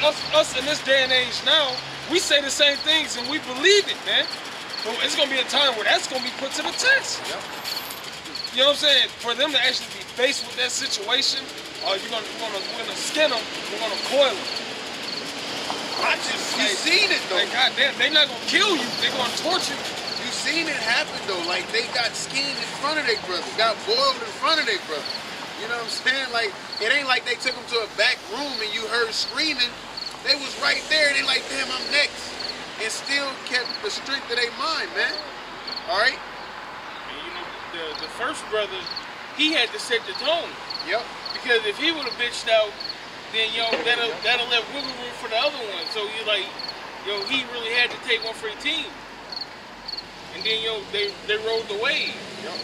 us in this day and age now, we say the same things and we believe it, man. But it's gonna be a time where that's gonna be put to the test. Yep. You know what I'm saying? For them to actually be faced with that situation, we're gonna skin them, we're gonna coil them. You seen it though. Like, goddamn, they're not gonna kill you, they're gonna torture you. You seen it happen though. Like they got skinned in front of their brother, got boiled in front of their brother. You know what I'm saying? Like, it ain't like they took them to a back room and you heard screaming. They was right there and they like, damn, I'm next. And still kept the strength of their mind, man. All right? And you know, the first brother, he had to set the tone. Yep. Because if he would have bitched out, then, yo, that'll let wiggle room for the other one. So you like, yo, he really had to take one for the team. And then, yo, they rode the wave. Yep.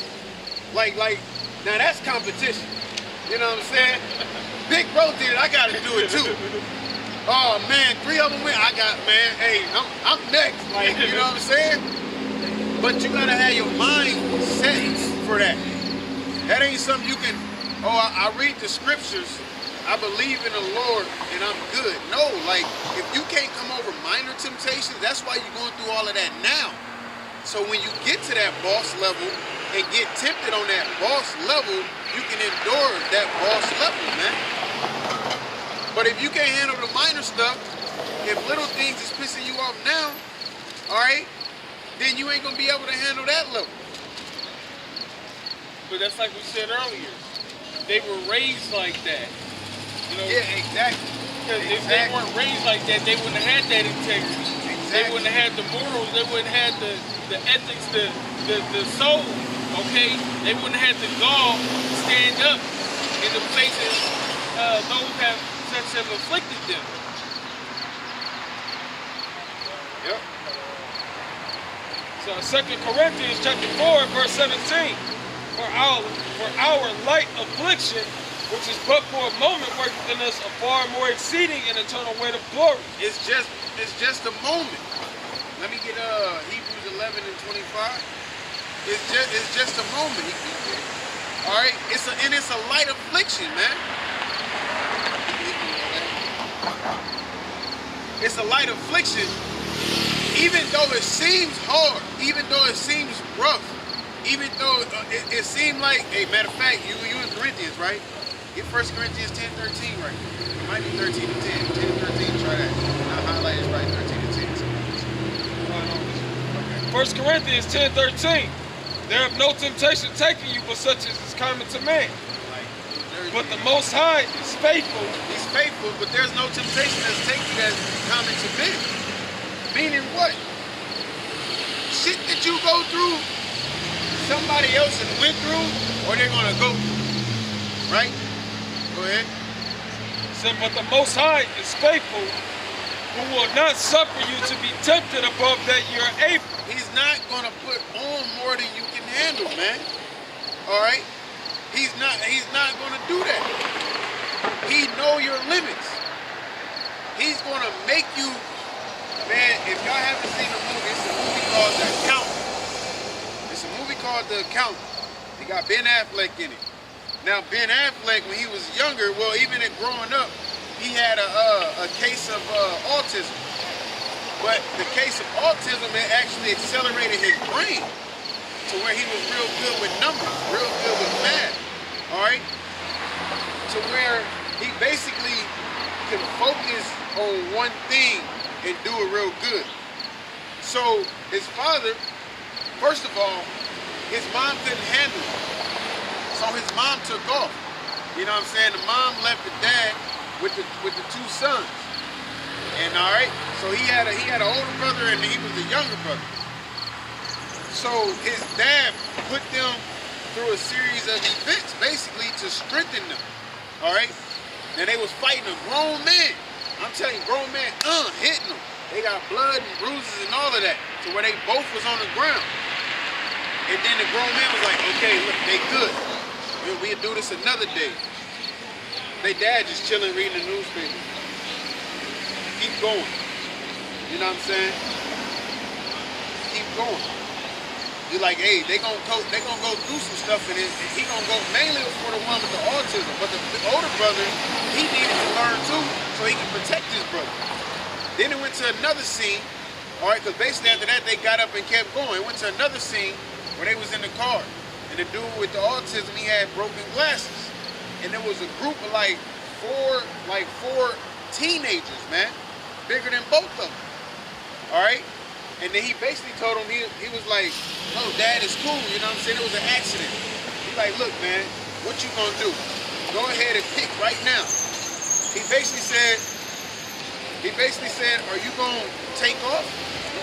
Like, now that's competition. You know what I'm saying? Big bro did it, I gotta do it too. Oh man, 3 of them went, man, hey, I'm next. Like, you know what I'm saying? But you gotta have your mind set for that. That ain't something you can, I read the scriptures, I believe in the Lord, and I'm good. No, like, if you can't come over minor temptations, that's why you're going through all of that now. So when you get to that boss level and get tempted on that boss level, you can endure that boss level, man. But if you can't handle the minor stuff, if little things is pissing you off now, all right, then you ain't gonna be able to handle that level. But that's like we said earlier. They were raised like that. You know? Yeah, exactly. Because if they weren't raised like that, they wouldn't have had that integrity. Exactly. They wouldn't have had the morals. They wouldn't have had the ethics, the soul. Okay? They wouldn't have the gall to stand up in the places those have afflicted them. Yep. So 2 Corinthians chapter 4, verse 17. For our light affliction, which is but for a moment, worketh in us a far more exceeding and eternal weight of glory. It's just a moment. Let me get Hebrews 11 and 25. It's just a moment. All right, it's a light affliction, man. It's a light affliction, even though it seems hard, even though it seems rough, even though it seemed like, hey, matter of fact, you in Corinthians, right? Get 1 Corinthians 10:13 right here. It might be 13 and 10. 10 and 13, try that. I'll highlight it right, 13 and 10. 1 Corinthians 10:13. There have no temptation taken you but such as is common to man. But the Most High is faithful. He's faithful, but there's no temptation that's taken that's common to men. Meaning what? Shit that you go through, somebody else has went through, or they're gonna go through. Right? Go ahead. Said, but the Most High is faithful, who will not suffer you to be tempted above that you're able. He's not gonna put on more than you can handle, man. All right? He's not gonna do that. He know your limits. He's gonna make you, man. If y'all haven't seen the movie, it's a movie called The Accountant. It's a movie called The Accountant. He got Ben Affleck in it. Now Ben Affleck, when he was younger, well, even in growing up, he had a case of autism. But the case of autism, it actually accelerated his brain to where he was real good with numbers, real good with math, all right? To where he basically can focus on one thing and do it real good. So his father, first of all, his mom couldn't handle it. So his mom took off. You know what I'm saying? The mom left the dad with the 2 sons. And all right, so he had an older brother and he was the younger brother. So his dad put them through a series of events, basically to strengthen them. All right, and they was fighting a grown man. I'm telling you, grown man, hitting them. They got blood and bruises and all of that, to where they both was on the ground. And then the grown man was like, okay, look, they good. We'll do this another day. They dad just chilling, reading the newspaper. Keep going. You know what I'm saying? Keep going. You're like, hey, they gonna go through some stuff, and he gonna go mainly for the one with the autism, but the older brother, he needed to learn too, so he can protect his brother. Then it went to another scene, all right, because basically after that they got up and kept going. It went to another scene where they was in the car, and the dude with the autism, he had broken glasses, and there was a group of like four teenagers, man, bigger than both of them. All right. And then he basically told him, he was like, no, Dad, it's cool, you know what I'm saying? It was an accident. He's like, look, man, what you gonna do? Go ahead and pick right now. He basically said, are you gonna take off?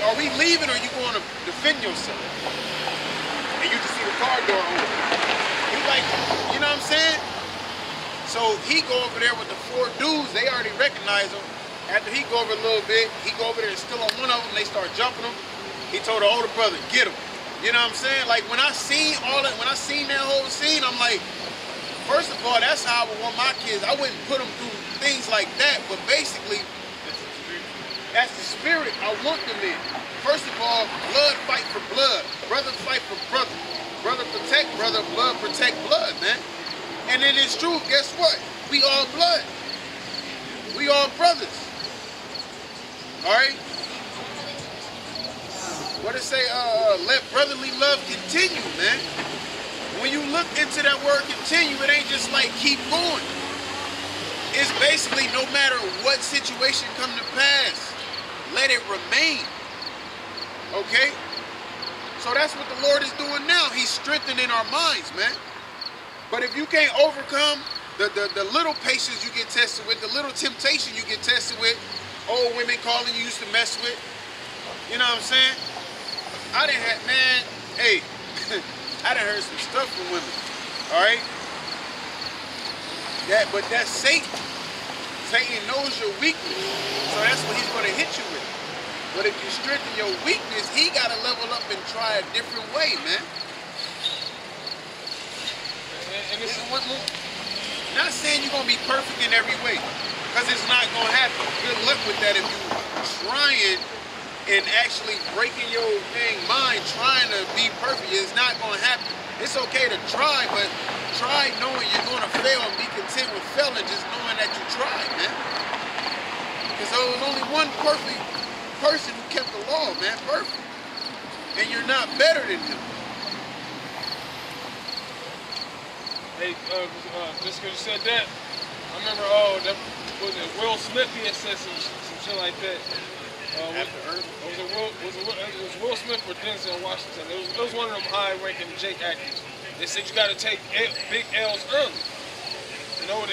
Are we leaving, or are you gonna defend yourself? And you just see the car door open. He's like, you know what I'm saying? So he go over there with the four dudes, they already recognize him. After he go over a little bit, he go over there and still on one of them, they start jumping him. He told the older brother, get him. You know what I'm saying? Like when I seen that whole scene, I'm like, first of all, that's how I would want my kids. I wouldn't put them through things like that, but basically, that's the spirit I want them in. First of all, blood fight for blood. Brother fight for brother. Brother protect brother, blood protect blood, man. And it is true, guess what? We all blood. We all brothers. All right? What it say? Let brotherly love continue, man. When you look into that word continue, it ain't just like keep going. It's basically no matter what situation come to pass, let it remain. Okay? So that's what the Lord is doing now. He's strengthening our minds, man. But if you can't overcome the little patience you get tested with, the little temptation you get tested with, old women calling you used to mess with, you know what I'm saying? I done had, man, hey, I done heard some stuff from women, all right? But that's Satan. Satan knows your weakness, so that's what he's gonna hit you with. But if you strengthen your weakness, he gotta level up and try a different way, man. And it's not saying you're gonna be perfect in every way, because it's not gonna happen. Good luck with that if you're trying and actually breaking your mind trying to be perfect. It's not gonna happen. It's okay to try, but try knowing you're gonna fail and be content with failing, just knowing that you tried, man. Because there was only one perfect person who kept the law, man, perfect. And you're not better than him. Hey, just because you said that, I remember, that was it Will Smith, he had said some shit like that. It was Will Smith or Denzel Washington. It was one of them high-ranking Jake actors. They said you got to take big L's early. You know,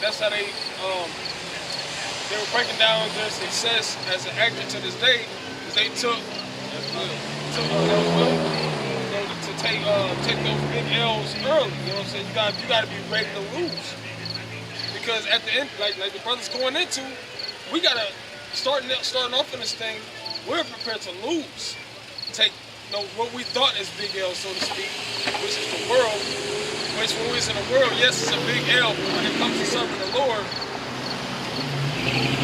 that's how they were breaking down their success as an actor to this day, because they took take those big L's early. You know what I'm saying? You got to be ready to lose, because at the end, like the brothers going into, we gotta starting off in this thing. We're prepared to lose. Take what we thought is big L, so to speak, which is the world. Which when we're in the world, yes, it's a big L, but when it comes to serving the Lord,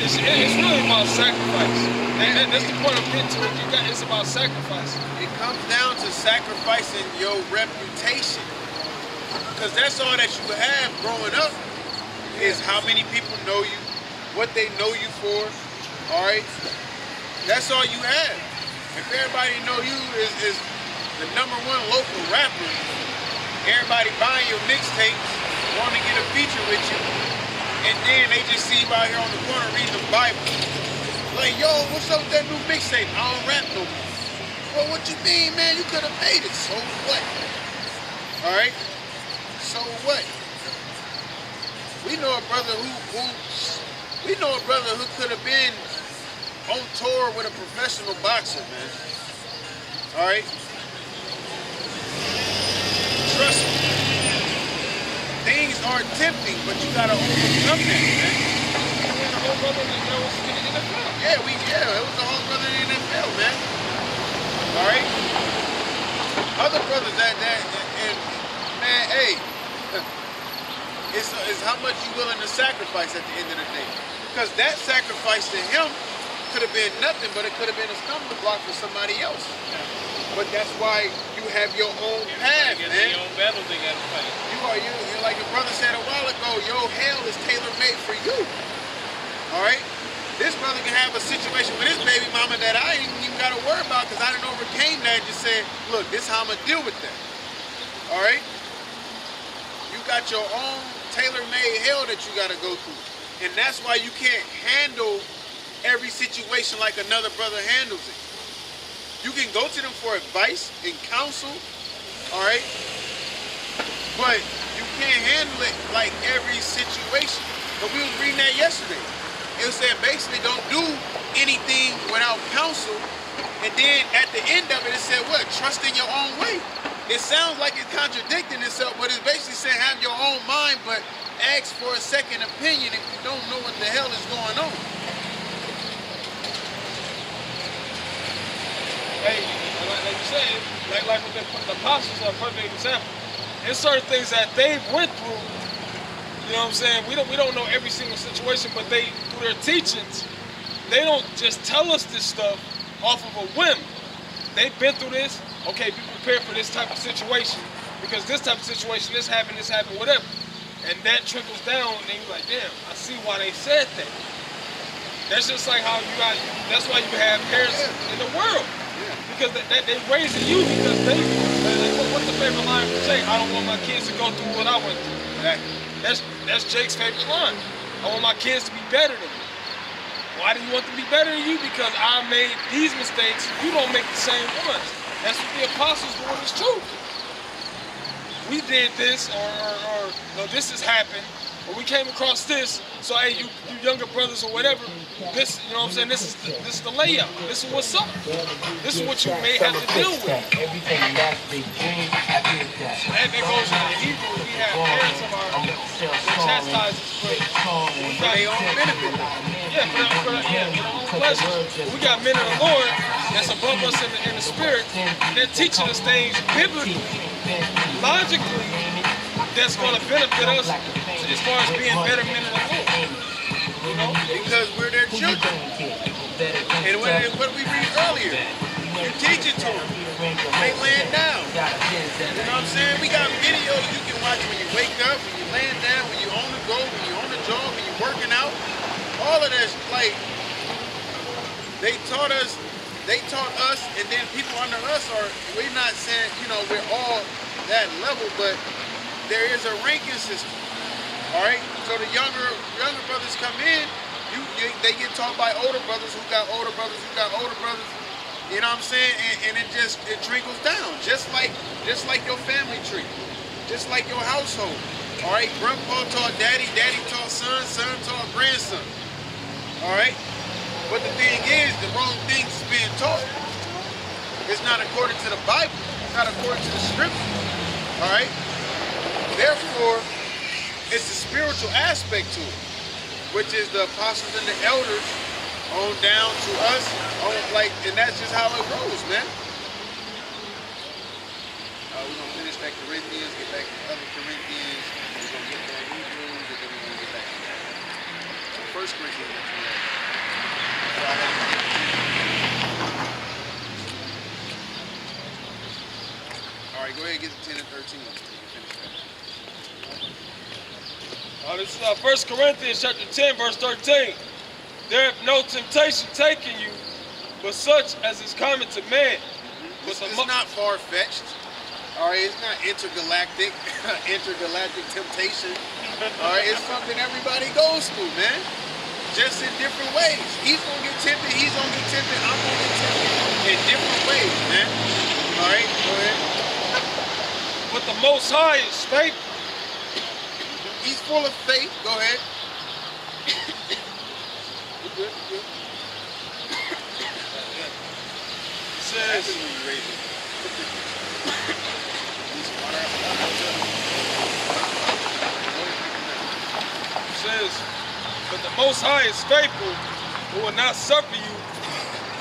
it's really about sacrifice. And that's the point I'm getting to. It's about sacrifice. It comes down to sacrificing your reputation. Because that's all that you have growing up, is how many people know you, what they know you for, all right? That's all you have. If everybody know you is the #1 local rapper, everybody buying your mixtapes, want to get a feature with you, and then they just see you out here on the corner reading the Bible. Like, yo, what's up with that new mixtape? I don't rap no more. Well, what you mean, man? You could have made it. So what? All right? So what? We know a brother who could have been on tour with a professional boxer, man. All right? Trust me. Things are tempting, but you gotta overcome that, man. Yeah, it was the whole brother in the NFL, man. All right? Other brothers and man, hey, it's how much you willing to sacrifice at the end of the day. Because that sacrifice to him could have been nothing, but it could have been a stumbling block for somebody else. But that's why you have your own path, Get man. their own battles they got to fight. You're like the brother said a while ago, your hell is tailor-made for you. All right? This brother can have a situation with his baby mama that I ain't even got to worry about because I done overcame that and just said, look, this is how I'm going to deal with that. All right? You got your own tailor-made hell that you got to go through. And that's why you can't handle every situation like another brother handles it. You can go to them for advice and counsel, all right? But you can't handle it like every situation. But we was reading that yesterday. It was saying basically don't do anything without counsel. And then at the end of it, it said what? Trust in your own way. It sounds like it's contradicting itself, but it's basically saying have your own mind, but ask for a second opinion if you don't know what the hell is going on. Hey, like you said, like with the apostles are a perfect example. There's certain things that they went through. You know what I'm saying? We don't know every single situation, but they, through their teachings, they don't just tell us this stuff off of a whim. They've been through this. Okay, be prepared for this type of situation because this type of situation, this happened, whatever. And that trickles down, and you're like, damn, I see why they said that. That's just like how that's why you have parents in the world. Because they raising you because what's the favorite line from Jake? I don't want my kids to go through what I went through. That's Jake's favorite line. I want my kids to be better than me. Why do you want them to be better than you? Because I made these mistakes, you don't make the same ones. That's what the apostles doing is true. We did this, or no, this has happened, or we came across this. So hey, you younger brothers or whatever, this, you know what I'm saying, this is the layout. This is what's up. This is what you may have to deal with. That goes to the Hebrew. We have parents of ours that chastise us, but we got their own benefit. Yeah, for their own pleasure. We got men of the Lord that's above us in the spirit. They're teaching us things biblically, logically, that's going to benefit us as far as being better men of the Lord. You know, because we're their children. And what we read earlier, you teach it to them. They laying down. You know what I'm saying? We got videos you can watch when you wake up, when you're laying down, when you're on the go, when you're on the job, when you're working out. All of that, like, they taught us, and then people under us we're not saying, you know, we're all that level, but there is a ranking system. All right, so the younger brothers come in, they get taught by older brothers who got older brothers who got older brothers. You know what I'm saying? And it trickles down, just like your family tree, just like your household. All right, grandpa taught daddy, daddy taught son, son taught grandson. All right, but the thing is, the wrong things is being taught. It's not according to the Bible. It's not according to the scripture. All right, therefore, it's the spiritual aspect to it, which is the apostles and the elders on down to us, and that's just how it goes, man. We're gonna finish that Corinthians, get back to other Corinthians, we're gonna get back to Hebrews, and then we're gonna get back to that. So 1 Corinthians, all right, go ahead and get to 10 and 13. This is 1 Corinthians chapter 10, verse 13. There hath no temptation taken you, but such as is common to man. It's not far-fetched. All right, it's not intergalactic temptation. All right, it's something everybody goes through, man. Just in different ways. He's gonna get tempted. He's gonna get tempted. I'm gonna get tempted in different ways, man. All right, go ahead. But the Most High is faithful. He's full of faith. Go ahead. You're good. You're good. It says, but the Most High is faithful, who will not suffer you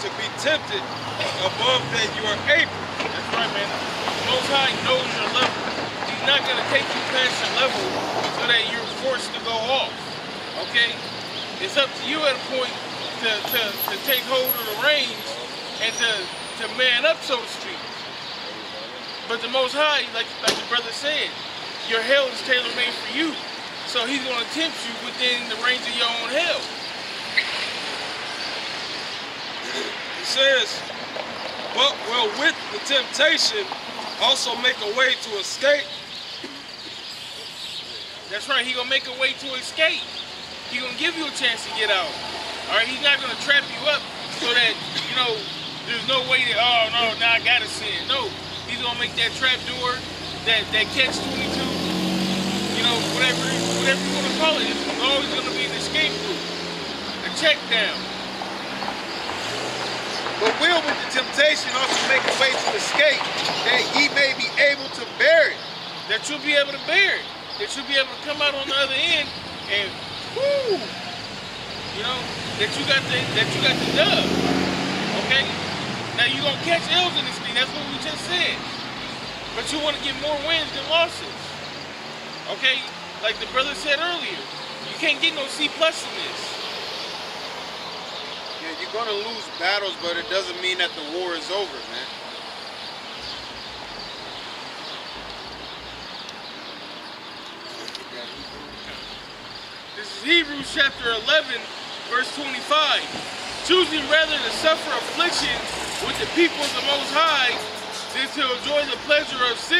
to be tempted above that you are able. That's right, man. The Most High knows your level. He's not going to take you past your level so that you're forced to go off. Okay? It's up to you at a point to take hold of the reins and to man up, so to speak. But the Most High, like the brother said, your hell is tailor-made for you. So he's going to tempt you within the range of your own hell. He says, but well, with the temptation, also make a way to escape. That's right, he's going to make a way to escape. He's going to give you a chance to get out. All right, he's not going to trap you up so that, you know, there's no way that, oh, no, now I got to sin. No, he's going to make that trap door, that catch-22, you know, whatever you want to call it. It's always going to be an escape route, a check down. But will with the temptation also make a way to escape, that ye may be able to bear it. That you'll be able to bear it. That you'll be able to come out on the other end and, whoo, you know, that you got the dub. Okay? Now you're gonna catch L's in this thing, that's what we just said. But you want to get more wins than losses. Okay? Like the brother said earlier, you can't get no C+ in this. Yeah, you're gonna lose battles, but it doesn't mean that the war is over, man. This is Hebrews chapter 11, verse 25. Choosing rather to suffer affliction with the people of the Most High than to enjoy the pleasure of sin.